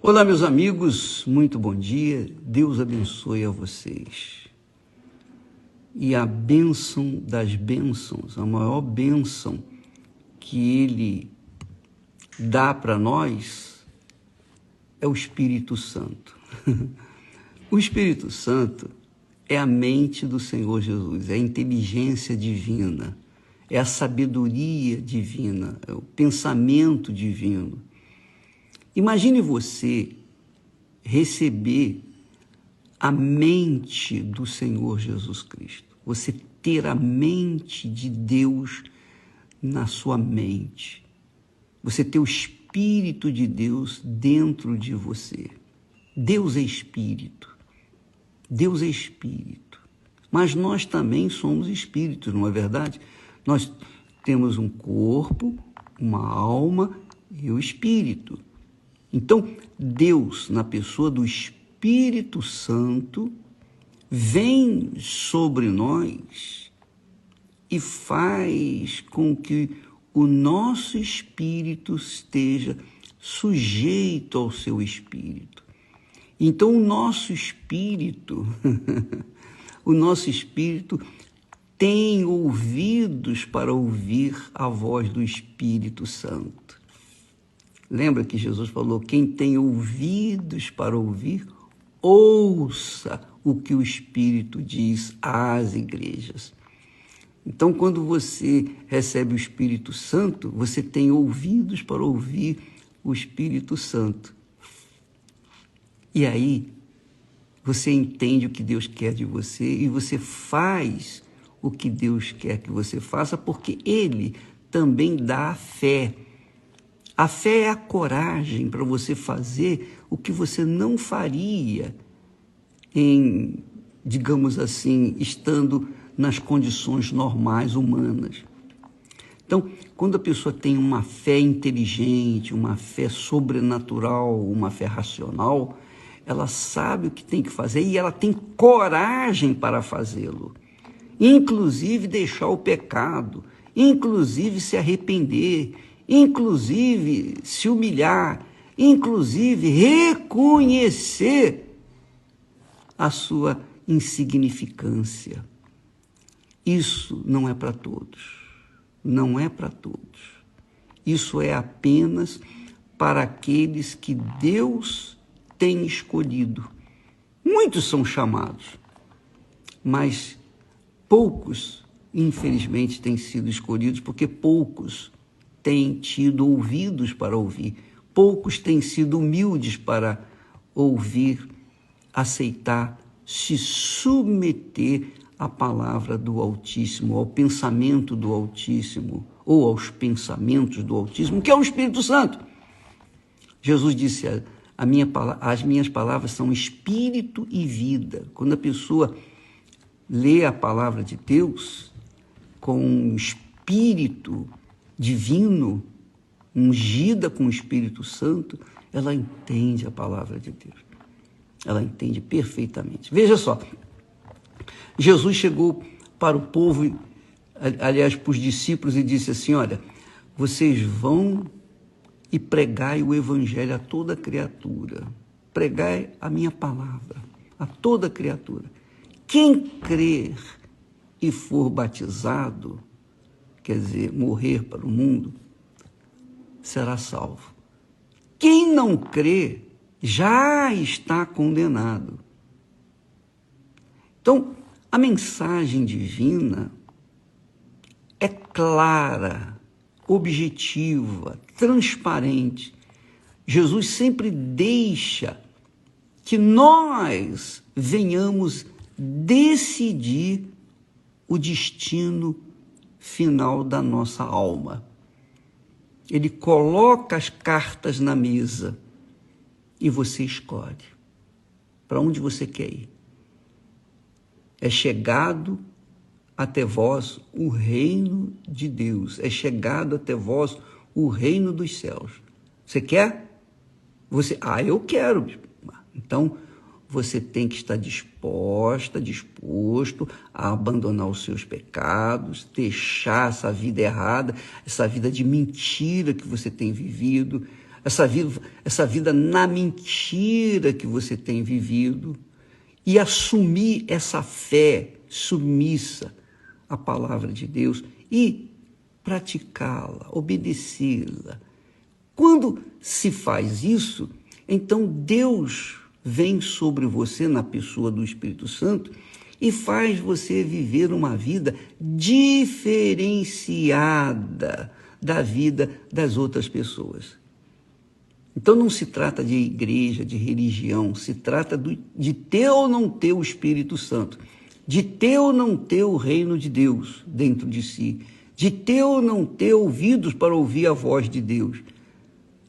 Olá, meus amigos, muito bom dia, Deus abençoe a vocês. E a bênção das bênçãos, a maior bênção que Ele dá para nós é o Espírito Santo. O Espírito Santo é a mente do Senhor Jesus, é a inteligência divina, é a sabedoria divina, é o pensamento divino. Imagine você receber a mente do Senhor Jesus Cristo, você ter a mente de Deus na sua mente, você ter o Espírito de Deus dentro de você. Deus é Espírito, Deus é Espírito, mas nós também somos espíritos, não é verdade? Nós temos um corpo, uma alma e o Espírito. Então, Deus, na pessoa do Espírito Santo, vem sobre nós e faz com que o nosso espírito esteja sujeito ao seu espírito. Então, o nosso espírito tem ouvidos para ouvir a voz do Espírito Santo. Lembra que Jesus falou, quem tem ouvidos para ouvir, ouça o que o Espírito diz às igrejas. Então, quando você recebe o Espírito Santo, você tem ouvidos para ouvir o Espírito Santo. E aí, você entende o que Deus quer de você e você faz o que Deus quer que você faça, porque Ele também dá a fé. A fé é a coragem para você fazer o que você não faria digamos assim, estando nas condições normais humanas. Então, quando a pessoa tem uma fé inteligente, uma fé sobrenatural, uma fé racional, ela sabe o que tem que fazer e ela tem coragem para fazê-lo. Inclusive deixar o pecado, inclusive se arrepender, inclusive se humilhar, inclusive reconhecer a sua insignificância. Isso não é para todos, não é para todos. Isso é apenas para aqueles que Deus tem escolhido. Muitos são chamados, mas poucos, infelizmente, têm sido escolhidos, porque poucos têm tido ouvidos para ouvir, poucos têm sido humildes para ouvir, aceitar, se submeter à palavra do Altíssimo, ao pensamento do Altíssimo, ou aos pensamentos do Altíssimo, que é o Espírito Santo. Jesus disse, as minhas palavras são espírito e vida. Quando a pessoa lê a palavra de Deus com um espírito divino, ungida com o Espírito Santo, ela entende a palavra de Deus. Ela entende perfeitamente. Veja só, Jesus chegou para o povo, aliás, para os discípulos, e disse assim, olha, vocês vão e pregai o evangelho a toda criatura. Pregai a minha palavra a toda criatura. Quem crer e for batizado, quer dizer, morrer para o mundo, será salvo. Quem não crê já está condenado. Então, a mensagem divina é clara, objetiva, transparente. Jesus sempre deixa que nós venhamos decidir o destino final da nossa alma. Ele coloca as cartas na mesa e você escolhe para onde você quer ir. É chegado até vós o reino de Deus, é chegado até vós o reino dos céus. Você quer? Eu quero. Então, você tem que estar disposto a abandonar os seus pecados, deixar essa vida errada, essa vida de mentira que você tem vivido, essa vida na mentira que você tem vivido e assumir essa fé submissa à palavra de Deus e praticá-la, obedecê-la. Quando se faz isso, então Deus vem sobre você na pessoa do Espírito Santo e faz você viver uma vida diferenciada da vida das outras pessoas. Então não se trata de igreja, de religião, se trata de ter ou não ter o Espírito Santo, de ter ou não ter o reino de Deus dentro de si, de ter ou não ter ouvidos para ouvir a voz de Deus.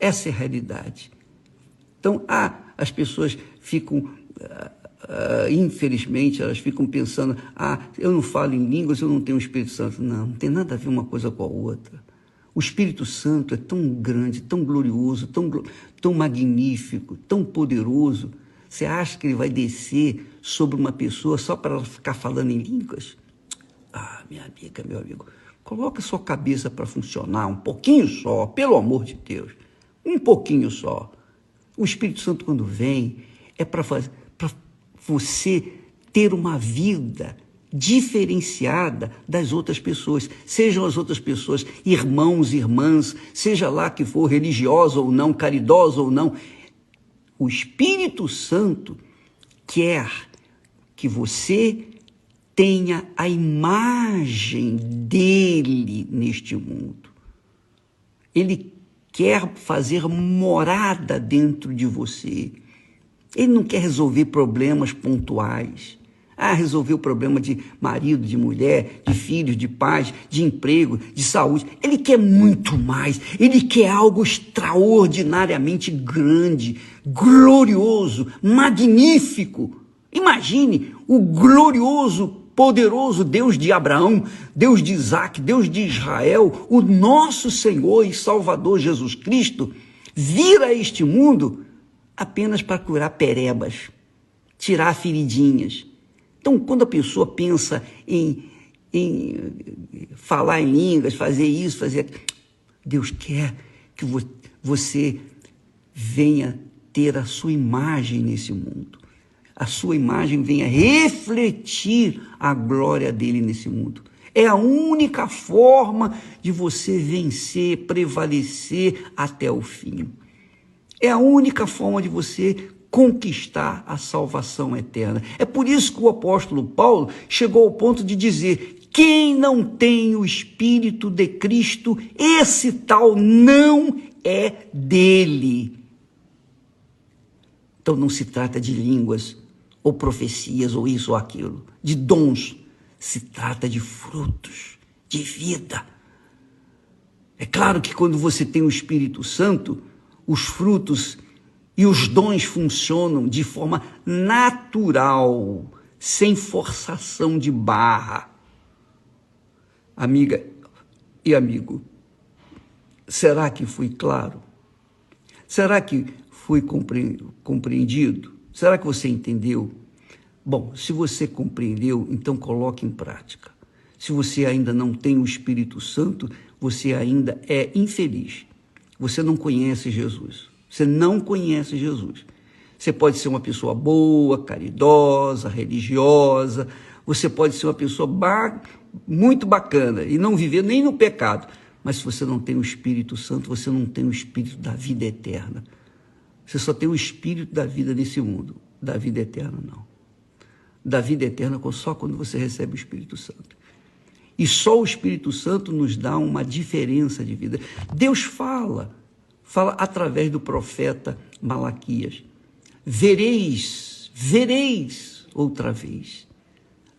Essa é a realidade. Então, as pessoas ficam, infelizmente, elas ficam pensando, eu não falo em línguas, eu não tenho o Espírito Santo. Não tem nada a ver uma coisa com a outra. O Espírito Santo é tão grande, tão glorioso, tão magnífico, tão poderoso. Você acha que ele vai descer sobre uma pessoa só para ela ficar falando em línguas? Minha amiga, meu amigo, coloca sua cabeça para funcionar um pouquinho só, pelo amor de Deus. Um pouquinho só. O Espírito Santo, quando vem, é para você ter uma vida diferenciada das outras pessoas. Sejam as outras pessoas irmãos, irmãs, seja lá que for religiosa ou não, caridosa ou não. O Espírito Santo quer que você tenha a imagem dele neste mundo. Ele quer fazer morada dentro de você. Ele não quer resolver problemas pontuais. Resolver o problema de marido, de mulher, de filhos, de pais, de emprego, de saúde. Ele quer muito mais. Ele quer algo extraordinariamente grande, glorioso, magnífico. Imagine o glorioso, poderoso Deus de Abraão, Deus de Isaac, Deus de Israel, o nosso Senhor e Salvador Jesus Cristo, vir a este mundo apenas para curar perebas, tirar feridinhas. Então, quando a pessoa pensa em falar em línguas, fazer isso, fazer aquilo, Deus quer que você venha ter a sua imagem nesse mundo. A sua imagem venha refletir a glória dele nesse mundo. É a única forma de você vencer, prevalecer até o fim. É a única forma de você conquistar a salvação eterna. É por isso que o apóstolo Paulo chegou ao ponto de dizer: quem não tem o Espírito de Cristo, esse tal não é dele. Então não se trata de línguas, ou profecias, ou isso ou aquilo, de dons. Se trata de frutos, de vida. É claro que quando você tem o Espírito Santo, os frutos e os dons funcionam de forma natural, sem forçação de barra. Amiga e amigo, será que fui claro? Será que fui compreendido? Será que você entendeu? Bom, se você compreendeu, então coloque em prática. Se você ainda não tem o Espírito Santo, você ainda é infeliz. Você não conhece Jesus. Você não conhece Jesus. Você pode ser uma pessoa boa, caridosa, religiosa. Você pode ser uma pessoa muito bacana e não viver nem no pecado. Mas se você não tem o Espírito Santo, você não tem o Espírito da vida eterna. Você só tem o Espírito da vida nesse mundo. Da vida eterna, não. Da vida eterna só quando você recebe o Espírito Santo. E só o Espírito Santo nos dá uma diferença de vida. Deus fala através do profeta Malaquias: vereis outra vez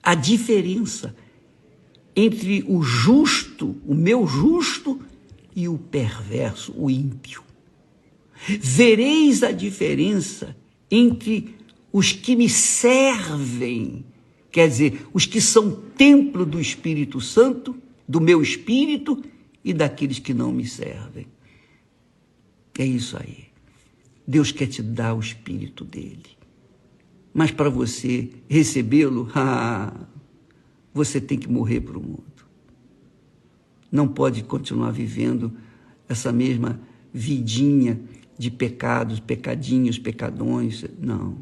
a diferença entre o justo, o meu justo, e o perverso, o ímpio. Vereis a diferença entre os que me servem, quer dizer, os que são templo do Espírito Santo, do meu Espírito, e daqueles que não me servem. É isso aí. Deus quer te dar o Espírito dele. Mas para você recebê-lo, você tem que morrer para o mundo. Não pode continuar vivendo essa mesma vidinha de pecados, pecadinhos, pecadões. Não.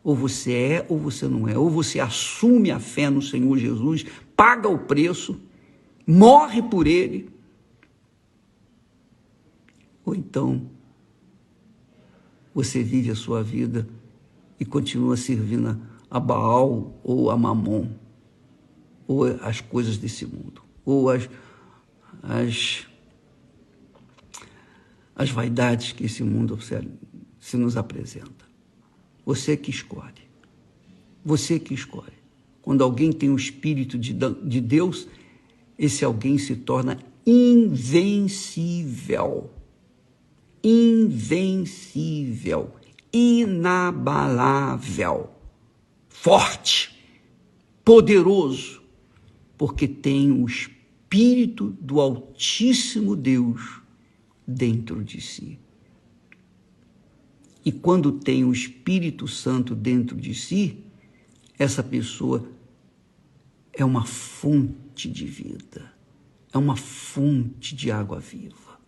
Ou você é ou você não é. Ou você assume a fé no Senhor Jesus, paga o preço, morre por Ele. Ou então você vive a sua vida e continua servindo a Baal ou a Mamon, ou as coisas desse mundo, ou as vaidades que esse mundo se nos apresenta. Você que escolhe. Você que escolhe. Quando alguém tem o Espírito de Deus, esse alguém se torna invencível. Invencível. Inabalável. Forte. Poderoso. Porque tem o Espírito do Altíssimo Deus dentro de si. E quando tem o Espírito Santo dentro de si, essa pessoa é uma fonte de vida, é uma fonte de água viva.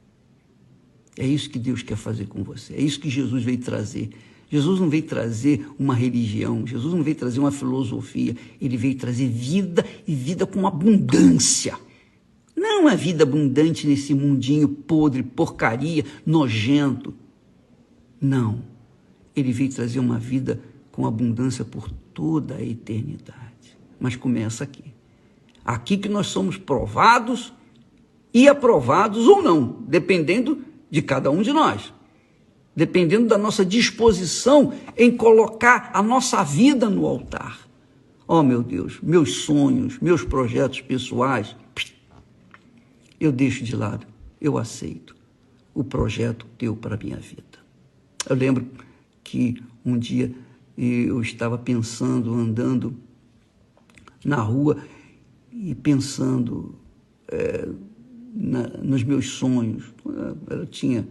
É isso que Deus quer fazer com você, é isso que Jesus veio trazer. Jesus não veio trazer uma religião, Jesus não veio trazer uma filosofia, ele veio trazer vida e vida com abundância. Não uma vida abundante nesse mundinho podre, porcaria, nojento. Não, ele veio trazer uma vida com abundância por toda a eternidade. Mas começa aqui. Aqui que nós somos provados e aprovados ou não, dependendo de cada um de nós. Dependendo da nossa disposição em colocar a nossa vida no altar. Oh, meu Deus, meus sonhos, meus projetos pessoais, eu deixo de lado, eu aceito o projeto teu para a minha vida. Eu lembro que um dia eu estava pensando, andando na rua e pensando nos meus sonhos. Eu tinha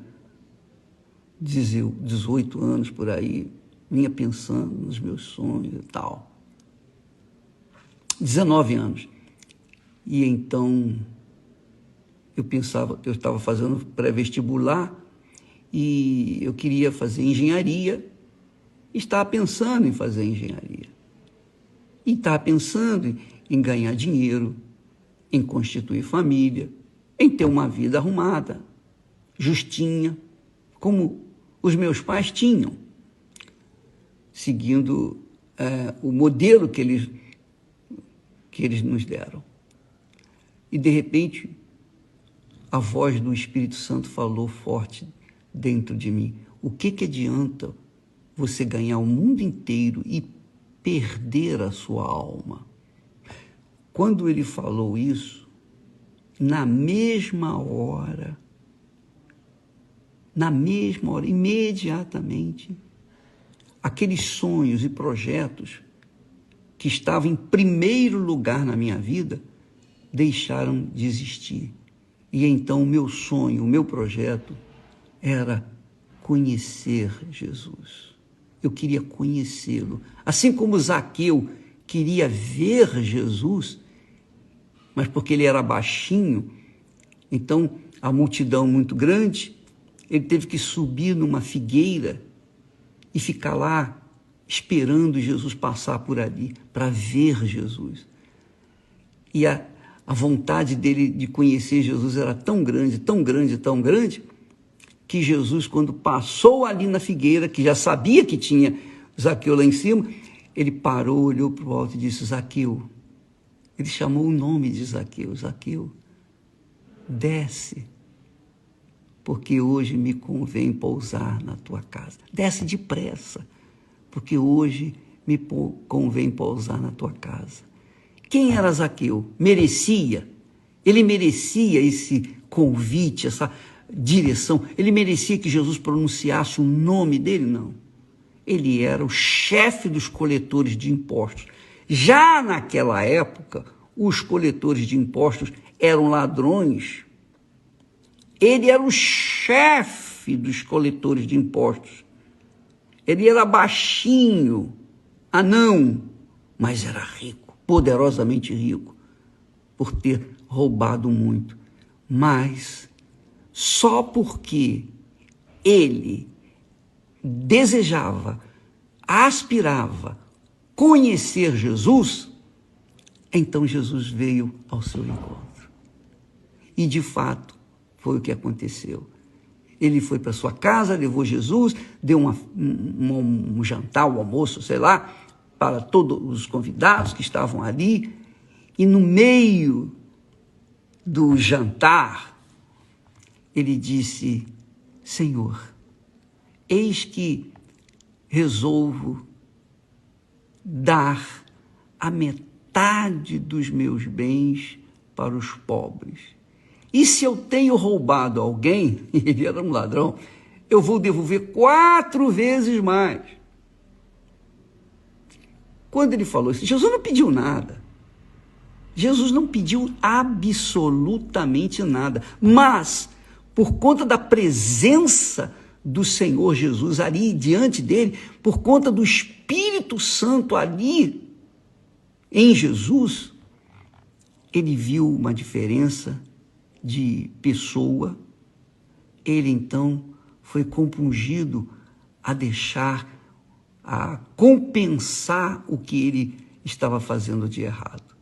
18 anos por aí, vinha pensando nos meus sonhos e tal. 19 anos. E então eu estava fazendo pré-vestibular, e eu queria fazer engenharia, estava pensando em fazer engenharia. E estava pensando em ganhar dinheiro, em constituir família, em ter uma vida arrumada, justinha, como os meus pais tinham, seguindo o modelo que eles nos deram. E, de repente, a voz do Espírito Santo falou forte dentro de mim. O que adianta você ganhar o mundo inteiro e perder a sua alma? Quando ele falou isso, na mesma hora, imediatamente, aqueles sonhos e projetos que estavam em primeiro lugar na minha vida deixaram de existir. E então o meu sonho, o meu projeto era conhecer Jesus. Eu queria conhecê-lo. Assim como Zaqueu queria ver Jesus, mas porque ele era baixinho, então a multidão muito grande, ele teve que subir numa figueira e ficar lá esperando Jesus passar por ali para ver Jesus. E a vontade dele de conhecer Jesus era tão grande, tão grande, tão grande, que Jesus, quando passou ali na figueira, que já sabia que tinha Zaqueu lá em cima, ele parou, olhou para o alto e disse: Zaqueu. Ele chamou o nome de Zaqueu. Zaqueu, desce, porque hoje me convém pousar na tua casa. Desce depressa, porque hoje me convém pousar na tua casa. Quem era Zaqueu? Merecia? Ele merecia esse convite, essa direção? Ele merecia que Jesus pronunciasse o nome dele? Não. Ele era o chefe dos coletores de impostos. Já naquela época, os coletores de impostos eram ladrões. Ele era o chefe dos coletores de impostos. Ele era baixinho, anão, mas era rico, poderosamente rico, por ter roubado muito. Mas só porque ele desejava, aspirava conhecer Jesus, então Jesus veio ao seu encontro. E de fato foi o que aconteceu. Ele foi para sua casa, levou Jesus, deu um jantar, um almoço, sei lá, para todos os convidados que estavam ali. E no meio do jantar, ele disse: Senhor, eis que resolvo dar a metade dos meus bens para os pobres. E se eu tenho roubado alguém, ele era um ladrão, eu vou devolver 4 vezes mais. Quando ele falou isso, Jesus não pediu nada. Jesus não pediu absolutamente nada. Mas, por conta da presença do Senhor Jesus ali diante dele, por conta do Espírito Santo ali em Jesus, ele viu uma diferença de pessoa. Ele então foi compungido a deixar, a compensar o que ele estava fazendo de errado.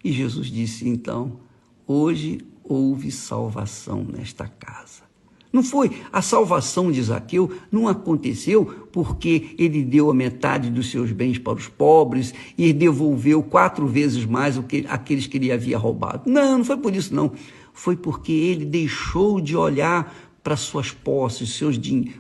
E Jesus disse então: hoje houve salvação nesta casa. Não foi a salvação de Zaqueu, não aconteceu porque ele deu a metade dos seus bens para os pobres e devolveu 4 vezes mais aqueles que ele havia roubado. Não foi por isso não. Foi porque ele deixou de olhar para suas posses,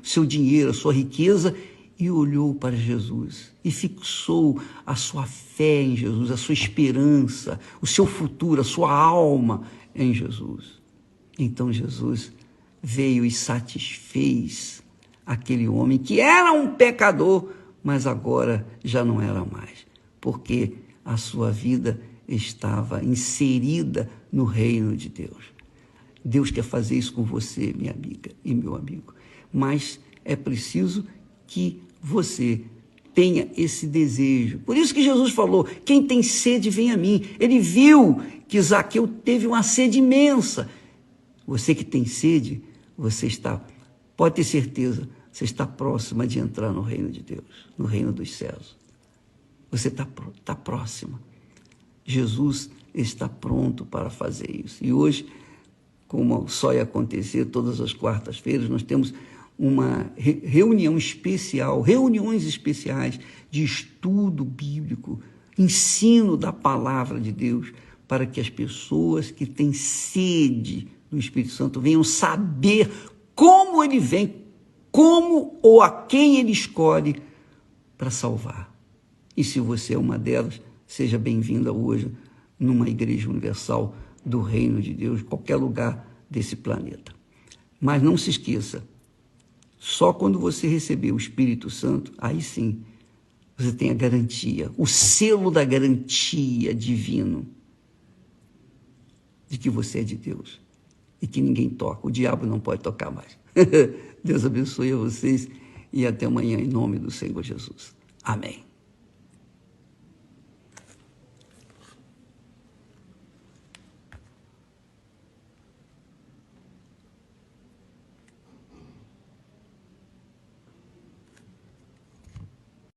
seu dinheiro, a sua riqueza, e olhou para Jesus e fixou a sua fé em Jesus, a sua esperança, o seu futuro, a sua alma em Jesus. Então Jesus veio e satisfez aquele homem que era um pecador, mas agora já não era mais, porque a sua vida estava inserida no reino de Deus. Deus quer fazer isso com você, minha amiga e meu amigo, mas é preciso que você tenha esse desejo. Por isso que Jesus falou: quem tem sede, vem a mim. Ele viu que Zaqueu teve uma sede imensa. Você que tem sede, pode ter certeza, você está próxima de entrar no reino de Deus, no reino dos céus. Você está próxima. Jesus está pronto para fazer isso. E hoje, como só ia acontecer todas as quartas-feiras, nós temos uma reuniões especiais de estudo bíblico, ensino da palavra de Deus, para que as pessoas que têm sede do Espírito Santo venham saber como ele vem, como ou a quem ele escolhe para salvar. E se você é uma delas, seja bem-vinda hoje numa igreja universal do reino de Deus, em qualquer lugar desse planeta. Mas não se esqueça, só quando você receber o Espírito Santo, aí sim, você tem a garantia, o selo da garantia divino de que você é de Deus e que ninguém toca, o diabo não pode tocar mais. Deus abençoe a vocês e até amanhã em nome do Senhor Jesus. Amém.